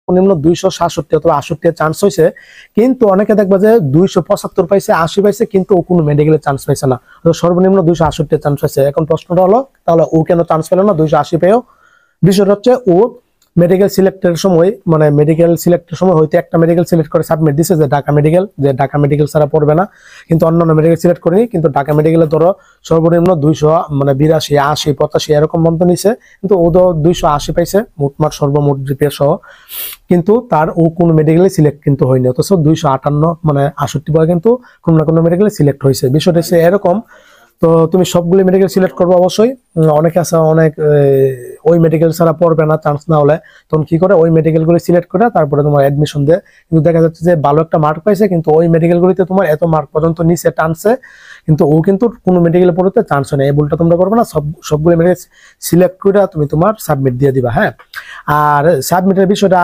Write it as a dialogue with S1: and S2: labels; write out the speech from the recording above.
S1: সর্বনিম্ন 267 অথবা 68 চান্স হয়েছে, কিন্তু অনেকে দেখবা যে 275 পাইছে, 80 পাইছে, কিন্তু ও কোনো মেডিকেলের চান্স পাইছে না। সর্বনিম্ন 268 চান্স হয়েছে। এখন প্রশ্নটা হলো তাহলে ও কেন চান্স পেল না 280 পেয়েও? বিষয়টা হচ্ছে ও মেডিকেল সিলেক্টের সময়, মানে মেডিকেল সিলেক্টের সময় হয়তো একটা মেডিকেল সিলেক্ট করে সাবমিট দিছে যে ঢাকা মেডিকেল ছাড়া পড়বে না, কিন্তু অন্যান্য মেডিকেল সিলেক্ট করেনি। কিন্তু ঢাকা মেডিকেলে ধরো সর্বনিম্ন 200 মানে 82, 80, 85 এরকম মন্ত নিছে, কিন্তু ও তো 280 পাইছে মোটমাট সর্বমোট জিপিএ সহ, কিন্তু তার ও কোন মেডিকেলে সিলেক্ট কিন্তু হয়নি। অথচ 258 মানে 68 পরে কিন্তু কোনো না কোনো মেডিকেলে সিলেক্ট হয়েছে। বিষয়টা হচ্ছে এরকম। তো তুমি সবগুলো মেডিকেল সিলেক্ট করবে অবশ্যই। অনেকে আছে অনেক ওই মেডিকেল ছাড়া পড়বে না চান্স না হলে, তখন কি করে ওই মেডিকেলগুলো সিলেক্ট করে তারপরে তোমার অ্যাডমিশন দেয়। কিন্তু দেখা যাচ্ছে যে ভালো একটা মার্ক পাইছে, কিন্তু ওই মেডিকেলগুলিতে তোমার এত মার্ক পর্যন্ত নিচে টানছে, কিন্তু ও কিন্তু কোনো মেডিকেলে পড়তে চান্স নেই। এই ভুলটা তোমরা করবে না। সবগুলো মেডিকেল সিলেক্ট করে তুমি তোমার সাবমিট দিয়ে দিবা। হ্যাঁ, আর সাবমিটের বিষয়টা